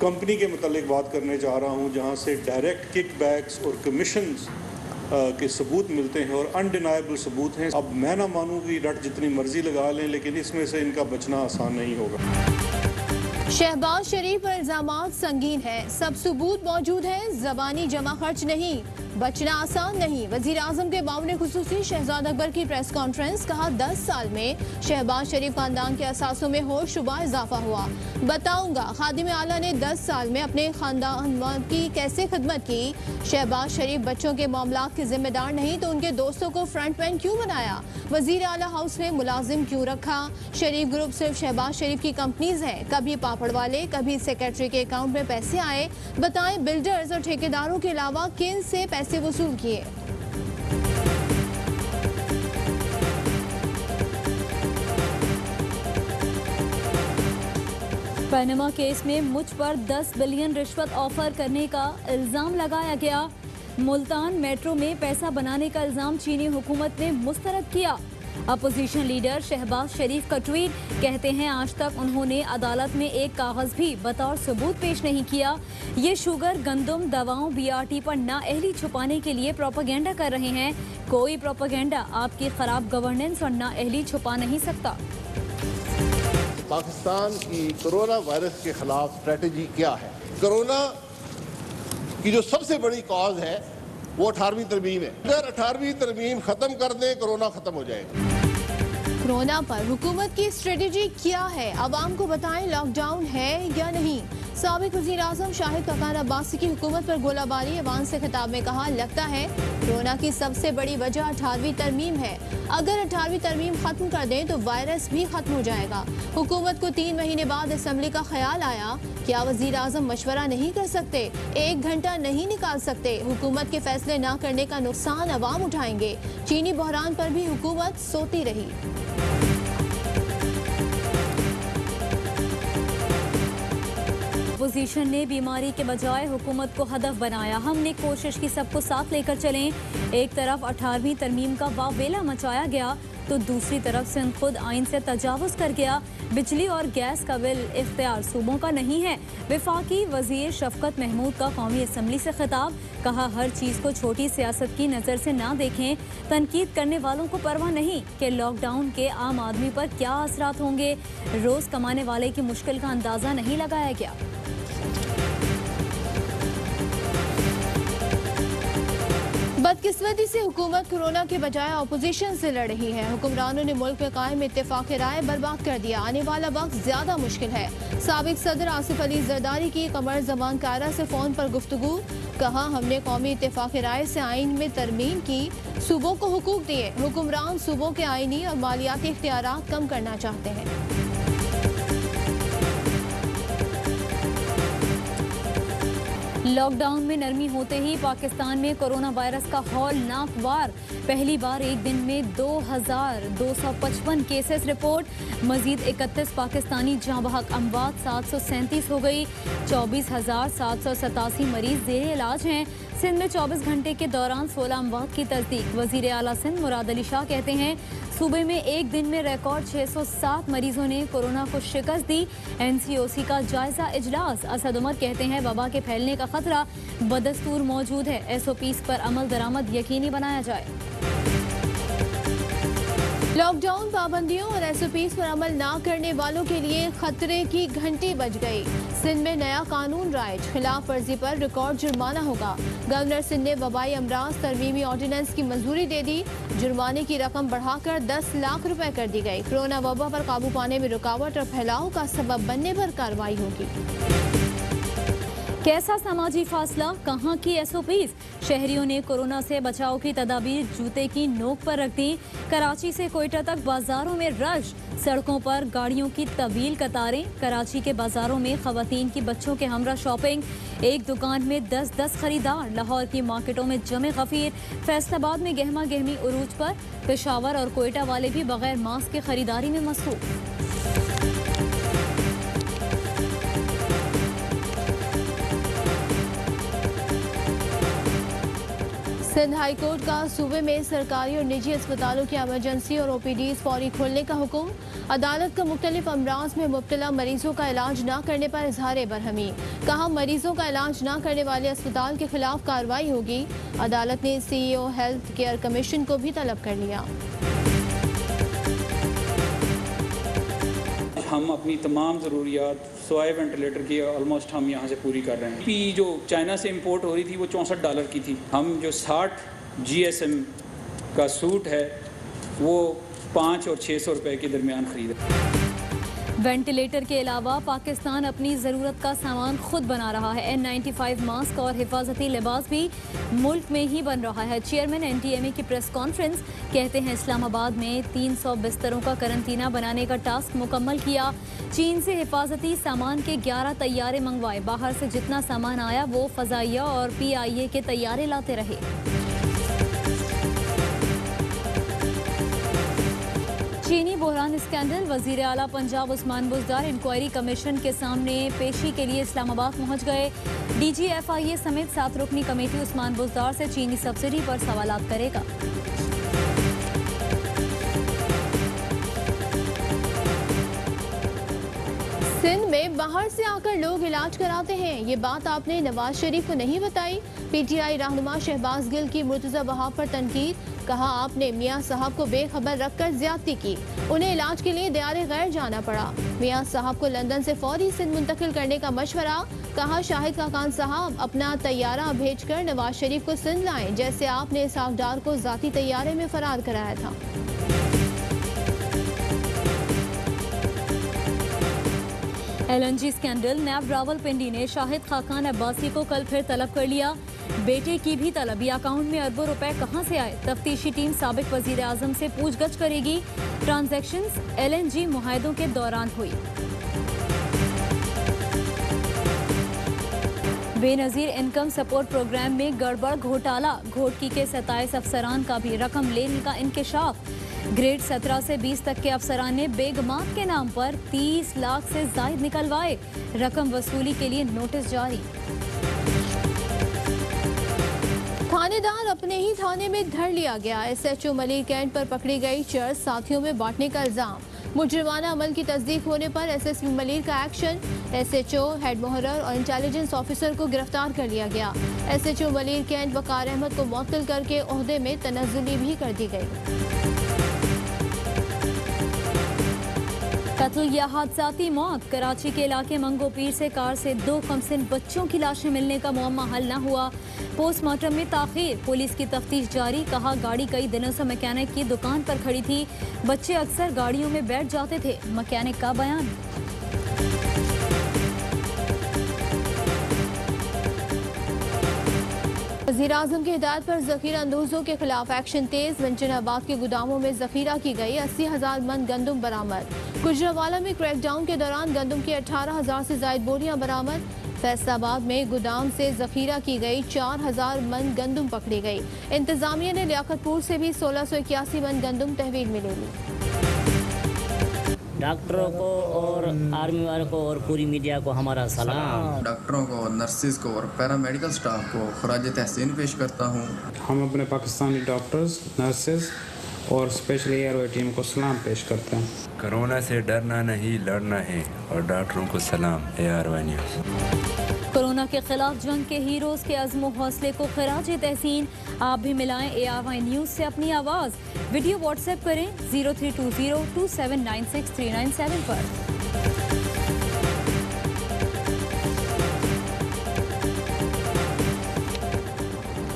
Company के मतलब बात करने जा रहा हूँ जहाँ से डायरेक्ट किकबैक्स और कमीशंस के सबूत मिलते हैं और अनडिनाइबल सबूत हैं। अब मैं ना मानूँ कि रट जितनी मर्जी लगा लें, लेकिन इसमें से इनका बचना आसान नहीं होगा। शहबाज शरीफ पर इल्जामात संगीन है, सब सबूत मौजूद है, जबानी जमा खर्च नहीं, बचना आसान नहीं। वजीर आजम के मामले खुसूसी शहजाद अकबर की प्रेस कॉन्फ्रेंस, कहा 10 साल में शहबाज शरीफ खानदान के असासों में होश शुबा इजाफा हुआ। बताऊंगा खादिम आला ने 10 साल में अपने खानदान की कैसे खिदमत की। शहबाज शरीफ बच्चों के मामलात के जिम्मेदार नहीं तो उनके दोस्तों को फ्रंटमैन क्यों बनाया? वजीर आला हाउस में मुलाजिम क्यों रखा? शरीफ ग्रुप सिर्फ शहबाज शरीफ की कंपनीज है, कभी पापड़ वाले कभी सेक्रेटरी के अकाउंट में पैसे आए। बताएं बिल्डर्स और ठेकेदारों के अलावा किन से पैसे वसूल किए? पनामा केस में मुझ पर 10 बिलियन रिश्वत ऑफर करने का इल्जाम लगाया गया। मुल्तान मेट्रो में पैसा बनाने का इल्जाम चीनी हुकूमत ने मुस्तरद किया। अपोजिशन लीडर शहबाज शरीफ का ट्वीट, कहते हैं आज तक उन्होंने अदालत में एक कागज भी बतौर सबूत पेश नहीं किया। ये शुगर, गंदम, दवाओं, BRT पर नाअहली छुपाने के लिए प्रोपेगेंडा कर रहे हैं। कोई प्रोपेगेंडा आपकी खराब गवर्नेंस और नाअहली छुपा नहीं सकता। पाकिस्तान की कोरोना वायरस के खिलाफ स्ट्रेटजी क्या है? कोरोना की जो सबसे बड़ी कॉज है वो 18वीं तरमीम है। अगर 18वीं तरमीम खत्म कर दें, कोरोना खत्म हो जाएगा। कोरोना पर हुकूमत की स्ट्रेटजी क्या है? अवाम को बताएं, लॉकडाउन है या नहीं? साबिक वज़ीर आज़म शाहिद खकान अब्बासी की हुकूमत पर गोलाबारी। अवाम से खिताब में कहा, लगता है कोरोना की सबसे बड़ी वजह 18वीं तरमीम है। अगर 18वीं तरमीम खत्म कर दें तो वायरस भी खत्म हो जाएगा। हुकूमत को 3 महीने बाद असेंबली का ख्याल आया, क्या वज़ीर आज़म मशवरा नहीं कर सकते? 1 घंटा नहीं निकाल सकते? हुकूमत के फैसले ना करने का नुकसान अवाम उठाएंगे। चीनी बहरान पर भी हुकूमत सोती रही। अपोजिशन ने बीमारी के बजाय हुकूमत को हदफ बनाया। हमने कोशिश की सबको साथ लेकर चलें। एक तरफ 18वीं तरमीम का वावेला मचाया गया तो दूसरी तरफ सिंध खुद आइन से तजावुज़ कर गया। बिजली और गैस का बिल इख्तियार सूबों का नहीं है। वफाकी वज़ीर शफकत महमूद का कौमी असम्बली से खिताब, कहा हर चीज़ को छोटी सियासत की नज़र से ना देखें। तनकीद करने वालों को परवाह नहीं कि लॉकडाउन के आम आदमी पर क्या असरात होंगे। रोज़ कमाने वाले की मुश्किल का अंदाज़ा नहीं लगाया गया। बदकिस्मती से हुकूमत कोरोना के बजाय अपोजिशन से लड़ रही है। हुक्मरानों ने मुल्क में कायम इत्तेफाक राय बर्बाद कर दिया। आने वाला वक्त ज्यादा मुश्किल है। साबिक सदर आसिफ अली जरदारी की कमर जमान कायरा से फोन पर गुफ्तगू, कहा हमने कौमी इत्तेफाक राय से आइन में तरमीम की, सूबों को हुकूक दिए। हुक्मरान सूबों के आइनी और मालियाती इख्तियारात कम करना चाहते हैं। लॉकडाउन में नरमी होते ही पाकिस्तान में कोरोना वायरस का हौलनाक वार। पहली बार एक दिन में 2255 केसेस रिपोर्ट। मजीद 31 पाकिस्तानी जाँ बहक अमवात 737 हो गई। 24,787 मरीज ज़ेरे इलाज हैं। सिंध में 24 घंटे के दौरान 16 अमवात की तस्दीक। वज़ीर आला सिंध मुराद अली शाह कहते हैं सूबे में एक दिन में रिकॉर्ड 607 मरीजों ने कोरोना को शिकस्त दी। NCOC का जायजा इजलास। असद उमर कहते हैं वबा के फैलने का खतरा बदस्तूर मौजूद है। SOPs पर अमल दरामद यकीनी बनाया जाए। लॉकडाउन पाबंदियों और SOPs पर अमल ना करने वालों के लिए खतरे की घंटी बज गई। सिंध में नया कानून राइज, खिलाफ वर्जी पर रिकॉर्ड जुर्माना होगा। गवर्नर सिंध ने वबाई अमराज तरमीमी ऑर्डिनेंस की मंजूरी दे दी। जुर्माने की रकम बढ़ाकर 10 लाख रुपए कर दी गई। कोरोना वबा पर काबू पाने में रुकावट और फैलाव का सबब बनने पर कार्रवाई होगी। कैसा समाजी फासला, कहाँ की SOPs? शहरियों ने कोरोना से बचाव की तदाबीर जूते की नोक पर रख दी। कराची से कोयटा तक बाजारों में रश, सड़कों पर गाड़ियों की तवील कतारें। कराची के बाजारों में खवातीन की बच्चों के हमरा शॉपिंग। एक दुकान में 10-10 खरीदार। लाहौर की मार्केटों में जमे गफीर। फैसलाबाद में गहमा गहमी उरूज पर। पेशावर और कोयटा वाले भी बगैर मास्क की खरीदारी में मसरूफ। सिंध हाई कोर्ट का सूबे में सरकारी और निजी अस्पतालों की इमरजेंसी और ओपीडीज फौरी खोलने का हुक्म। अदालत का मुख्तलिफ अमराज में मुब्तला मरीजों का इलाज न करने पर इजहार बरहमी। कहा, मरीजों का इलाज न करने वाले अस्पताल के खिलाफ कार्रवाई होगी। अदालत ने CEO हेल्थ केयर कमीशन को भी तलब कर लिया। हम अपनी तमाम ज़रूरियात सवाए वेंटिलेटर की ऑलमोस्ट हम यहाँ से पूरी कर रहे हैं। पी जो चाइना से इंपोर्ट हो रही थी वो $64 की थी। हम जो 60 GSM का सूट है वो 5 और 600 रुपए के दरमियान खरीदा। वेंटिलेटर के अलावा पाकिस्तान अपनी ज़रूरत का सामान खुद बना रहा है। N95 मास्क और हिफाजती लिबास भी मुल्क में ही बन रहा है। चेयरमैन NTMA की प्रेस कॉन्फ्रेंस। कहते हैं इस्लामाबाद में 300 बिस्तरों का करंतना बनाने का टास्क मुकम्मल किया। चीन से हिफाजती सामान के 11 तैयारे मंगवाए। बाहर से जितना सामान आया वो फ़ज़ाइया और PIA के तैयारे लाते रहे। चीनी बहरान स्कैंडल। वज़ीर आला पंजाब उस्मान बुज़दार इंक्वायरी कमीशन के सामने पेशी के लिए इस्लामाबाद पहुंच गए। DG FIA समेत 7 रुकनी कमेटी उस्मान बुज़दार से चीनी सब्सिडी पर सवालात करेगा। सिंध में बाहर से आकर लोग इलाज कराते हैं, ये बात आपने नवाज शरीफ को नहीं बताई। PTI रहनुमा शहबाज गिल की मुर्तज़ा वहाब पर तनकीद। कहा, आपने मियां साहब को बेखबर रखकर ज्यादती की, उन्हें इलाज के लिए दियारे गैर जाना पड़ा। मियां साहब को लंदन से फौरी सिंध मुंतकिल करने का मशवरा। कहा, शाहिद खाकान साहब अपना तैयारा भेजकर नवाज शरीफ को सिंध लाएं, जैसे आपने इसहाक डार को जाती तैयारे में फरार कराया था। LNG scandal. नैब रावलपिंडी ने शाहिद खाकान अब्बासी को कल फिर तलब कर लिया। बेटे की भी तलब। अकाउंट में अरबों रुपए कहां से आए? तफ्तीशी टीम साबिक वजीर आजम से पूछगछ करेगी। ट्रांजैक्शंस LNG मुआहदों के दौरान हुई। बेनजीर इनकम सपोर्ट प्रोग्राम में गड़बड़ घोटाला। घोटकी के 27 अफसरान का भी रकम लेने का इंकशाफ। ग्रेड 17 से 20 तक के अफसरान ने बेगमात के नाम पर 30 लाख से जायद निकलवाए। रकम वसूली के लिए नोटिस जारी। थानेदार अपने ही थाने में धर लिया गया। SHO मलिर कैंट पर पकड़ी गई चर्च साथियों में बांटने का इल्जाम। मुजरिमाना अमल की तस्दीक होने पर SSP मलिर का एक्शन। SHO, हेड मुहर्रर और इंटेलिजेंस ऑफिसर को गिरफ्तार कर लिया गया। SHO मलिर कैंट वकार अहमद को मुअत्तल करके ओहदे में तनज़्ज़ुली भी कर दी गई। कत्ल या हादसाती मौत। कराची के इलाके मंगो पीर से कार से 2 कमसिन बच्चों की लाशें मिलने का मुअम्मा हल न हुआ। पोस्टमार्टम में ताखीर। पुलिस की तफ्तीश जारी। कहा, गाड़ी कई दिनों से मैकेनिक की दुकान पर खड़ी थी। बच्चे अक्सर गाड़ियों में बैठ जाते थे। मैकेनिक का बयान। वज़ीर आज़म की हिदायत पर ज़ख़ीरा अंदोज़ों के खिलाफ एक्शन तेज। वंचनाबाद के गोदामों में ज़ख़ीरा की गई। 80,000 मन गंदम बरामद। गुजरावाला में क्रैकडाउन के दौरान गंदम की 18,000 से ज़ायद बोरियां बरामद। फैसलाबाद में गोदाम से ज़ख़ीरा की गई 4,000 मन गंदम पकड़ी गई। इंतजामिया ने लियाकतपुर से भी 1681 मन गंदम तहवील में ले ली। डॉक्टरों को और आर्मी वालों को और पूरी मीडिया को हमारा सलाम। डॉक्टरों को, नर्सिस को और पैरामेडिकल स्टाफ को खराज तहसीन पेश करता हूँ। हम अपने पाकिस्तानी डॉक्टर्स, नर्सिस और स्पेशल एयरवे टीम को सलाम पेश करते हैं। कोरोना से डरना नहीं, लड़ना है, और डॉक्टरों को सलाम। ARY news. कोरोना के खिलाफ जंग के हीरोज के अज़्म हौसले को खराज तहसीन। आप भी मिलाएं ARY न्यूज़ से अपनी आवाज़। वीडियो व्हाट्सएप करें 03202796 पर।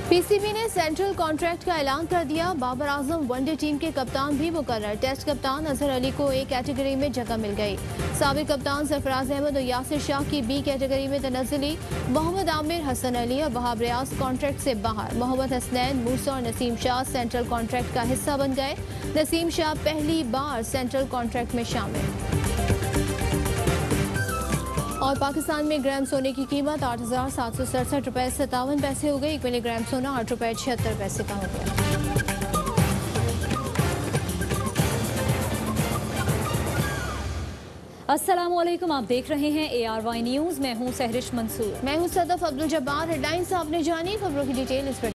PCB ने सेंट्रल कॉन्ट्रैक्ट का ऐलान कर दिया। बाबर आजम वनडे टीम के कप्तान भी मुकर्रर। टेस्ट कप्तान अजहर अली को A कैटेगरी में जगह मिल गई। साबिक कप्तान सरफराज अहमद और यासिर शाह की B कैटेगरी में तनज़्ज़ुली। मोहम्मद आमिर, हसन अली और वहाब रियाज कॉन्ट्रैक्ट से बाहर। मोहम्मद हसनैन, मूसा और नसीम शाह सेंट्रल कॉन्ट्रैक्ट का हिस्सा बन गए। नसीम शाह पहली बार सेंट्रल कॉन्ट्रैक्ट में शामिल। और पाकिस्तान में ग्राम सोने की कीमत 8,767 रुपये 57 पैसे हो गई। 1 मिलीग्राम सोना 8 रुपये 76 पैसे का हो गया। अस्सलामुअलैकुम, आप देख रहे हैं ARY न्यूज़। मैं हूं सहरिश मंसूर। मैं हूं सदफ अब्दुल जब्बार। हेडलाइंस आपने जानी, खबरों की डिटेल इस पर